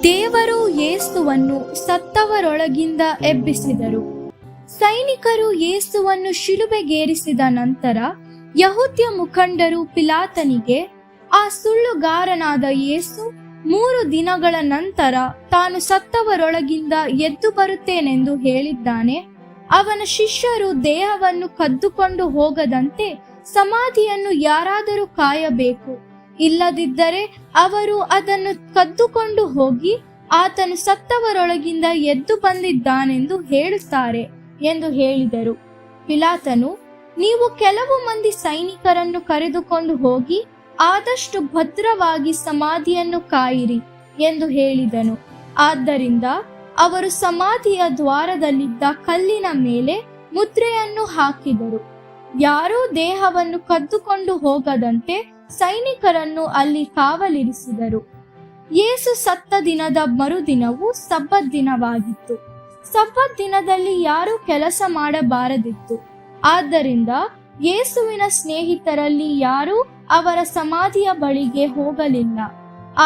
ದೇವರು ಯೇಸುವನ್ನು ಸತ್ತವರೊಳಗಿಂದ ಎಬ್ಬಿಸಿದರು. ಸೈನಿಕರು ಯೇಸುವನ್ನು ಶಿಲುಬೆಗೇರಿಸಿದ ನಂತರ ಯಹೂದ್ಯ ಮುಖಂಡರು ಪಿಲಾತನಿಗೆ, ಆ ಸುಳ್ಳುಗಾರನಾದ ಯೇಸು 3 ದಿನಗಳ ನಂತರ ತಾನು ಸತ್ತವರೊಳಗಿಂದ ಎದ್ದು ಬರುತ್ತೇನೆಂದು ಹೇಳಿದ್ದಾನೆ. ಅವನ ಶಿಷ್ಯರು ದೇಹವನ್ನು ಕದ್ದುಕೊಂಡು ಹೋಗದಂತೆ ಸಮಾಧಿಯನ್ನು ಯಾರಾದರೂ ಕಾಯಬೇಕು, ಇಲ್ಲದಿದ್ದರೆ ಅವರು ಅದನ್ನು ಕದ್ದುಕೊಂಡು ಹೋಗಿ ಆತನು ಸತ್ತವರೊಳಗಿಂದ ಎದ್ದು ಬಂದಿದ್ದಾನೆಂದು ಹೇಳುತ್ತಾರೆ ಎಂದು ಹೇಳಿದರು. ಪಿಲಾತನು, ನೀವು ಕೆಲವು ಮಂದಿ ಸೈನಿಕರನ್ನು ಕರೆದುಕೊಂಡು ಹೋಗಿ ಆದಷ್ಟು ಭದ್ರವಾಗಿ ಸಮಾಧಿಯನ್ನು ಕಾಯಿರಿ ಎಂದು ಹೇಳಿದನು. ಆದ್ದರಿಂದ ಅವರು ಸಮಾಧಿಯ ದ್ವಾರದಲ್ಲಿದ್ದ ಕಲ್ಲಿನ ಮೇಲೆ ಮುದ್ರೆಯನ್ನು ಹಾಕಿದರು. ಯಾರೂ ದೇಹವನ್ನು ಕದ್ದುಕೊಂಡು ಹೋಗದಂತೆ ಸೈನಿಕರನ್ನು ಅಲ್ಲಿ ಕಾವಲಿರಿಸಿದರು. ಯೇಸು ಸತ್ತ ದಿನದ ಮರುದಿನವು ಸಬ್ಬತ್ ದಿನವಾಗಿತ್ತು. ಸಬ್ಬತ್ ದಿನದಲ್ಲಿ ಯಾರೂ ಕೆಲಸ ಮಾಡಬಾರದಿತ್ತು. ಆದ್ದರಿಂದ ಯೇಸುವಿನ ಸ್ನೇಹಿತರಲ್ಲಿ ಯಾರೂ ಅವರ ಸಮಾಧಿಯ ಬಳಿಗೆ ಹೋಗಲಿಲ್ಲ.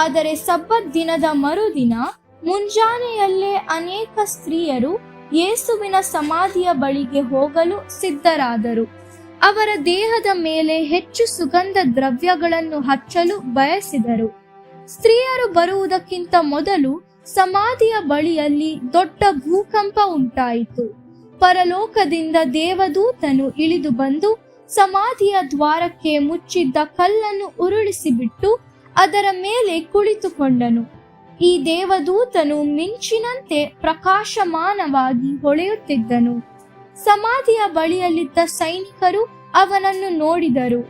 ಆದರೆ ಸಬ್ಬತ್ ದಿನದ ಮರುದಿನ ಮುಂಜಾನೆಯಲ್ಲೇ ಅನೇಕ ಸ್ತ್ರೀಯರು ಯೇಸುವಿನ ಸಮಾಧಿಯ ಬಳಿಗೆ ಹೋಗಲು ಸಿದ್ಧರಾದರು. ಅವರ ದೇಹದ ಮೇಲೆ ಹೆಚ್ಚು ಸುಗಂಧ ದ್ರವ್ಯಗಳನ್ನು ಹಚ್ಚಲು ಬಯಸಿದರು. ಸ್ತ್ರೀಯರು ಬರುವುದಕ್ಕಿಂತ ಮೊದಲು ಸಮಾಧಿಯ ಬಳಿಯಲ್ಲಿ ದೊಡ್ಡ ಭೂಕಂಪ ಉಂಟಾಯಿತು. ಪರಲೋಕದಿಂದ ದೇವದೂತನು ಇಳಿದು ಬಂದು ಸಮಾಧಿಯ ದ್ವಾರಕ್ಕೆ ಮುಚ್ಚಿದ್ದ ಕಲ್ಲನ್ನು ಉರುಳಿಸಿಬಿಟ್ಟು ಅದರ ಮೇಲೆ ಕುಳಿತುಕೊಂಡನು. ಈ ದೇವದೂತನು ಮಿಂಚಿನಂತೆ ಪ್ರಕಾಶಮಾನವಾಗಿ ಹೊಳೆಯುತ್ತಿದ್ದನು. ಸಮಾಧಿಯ ಬಳಿಯಲ್ಲಿದ್ದ ಸೈನಿಕರು ಅವನನ್ನು ನೋಡಿದರು.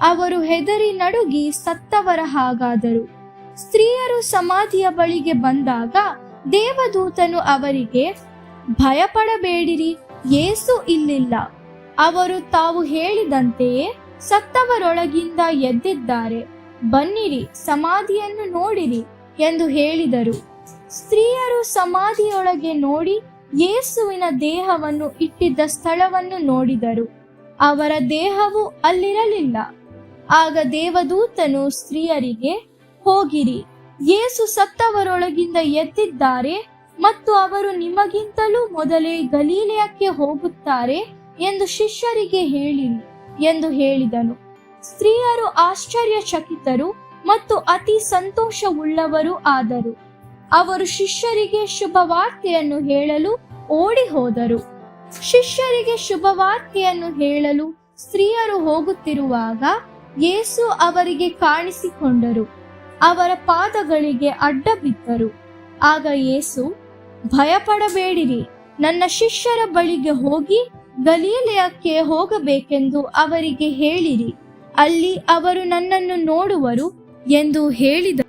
ಅವರು ಹೆದರಿ ನಡುಗಿ ಸತ್ತವರ ಹಾಗಾದರು. ಸ್ತ್ರೀಯರು ಸಮಾಧಿಯ ಬಳಿಗೆ ಬಂದಾಗ ದೇವದೂತನು ಅವರಿಗೆ, ಭಯಪಡಬೇಡಿರಿ, ಯೇಸು ಇಲ್ಲಿಲ್ಲ. ಅವರು ತಾವು ಹೇಳಿದಂತೆಯೇ ಸತ್ತವರೊಳಗಿಂದ ಎದ್ದಿದ್ದಾರೆ. ಬನ್ನಿರಿ, ಸಮಾಧಿಯನ್ನು ನೋಡಿರಿ ಎಂದು ಹೇಳಿದರು. ಸ್ತ್ರೀಯರು ಸಮಾಧಿಯೊಳಗೆ ನೋಡಿ ಯೇಸುವಿನ ದೇಹವನ್ನು ಇಟ್ಟಿದ್ದ ಸ್ಥಳವನ್ನು ನೋಡಿದರು. ಅವರ ದೇಹವು ಅಲ್ಲಿರಲಿಲ್ಲ. ಆಗ ದೇವದೂತನು ಸ್ತ್ರೀಯರಿಗೆ, ಹೋಗಿರಿ, ಯೇಸು ಸತ್ತವರೊಳಗಿಂದ ಎದ್ದಿದ್ದಾರೆ ಮತ್ತು ಅವರು ನಿಮಗಿಂತಲೂ ಮೊದಲೇ ಗಲೀಲೆಯಕ್ಕೆ ಹೋಗುತ್ತಾರೆ ಎಂದು ಶಿಷ್ಯರಿಗೆ ಹೇಳಿರಿ ಎಂದು ಹೇಳಿದನು. ಸ್ತ್ರೀಯರು ಆಶ್ಚರ್ಯಚಕಿತರು ಮತ್ತು ಅತಿ ಸಂತೋಷವುಳ್ಳವರು ಆದರು. ಅವರು ಶಿಷ್ಯರಿಗೆ ಶುಭವಾರ್ತೆಯನ್ನು ಹೇಳಲು ಓಡಿ ಹೋದರು. ಶಿಷ್ಯರಿಗೆ ಶುಭವಾರ್ತೆಯನ್ನು ಹೇಳಲು ಸ್ತ್ರೀಯರು ಹೋಗುತ್ತಿರುವಾಗ ಯೇಸು ಅವರಿಗೆ ಕಾಣಿಸಿಕೊಂಡರು. ಅವರ ಪಾದಗಳಿಗೆ ಅಡ್ಡ ಬಿದ್ದರು. ಆಗ ಯೇಸು, ಭಯಪಡಬೇಡಿರಿ, ನನ್ನ ಶಿಷ್ಯರ ಬಳಿಗೆ ಹೋಗಿ ಗಲೀಲೆಯಕ್ಕೆ ಹೋಗಬೇಕೆಂದು ಅವರಿಗೆ ಹೇಳಿರಿ, ಅಲ್ಲಿ ಅವರು ನನ್ನನ್ನು ನೋಡುವರು ಎಂದು ಹೇಳಿದರು.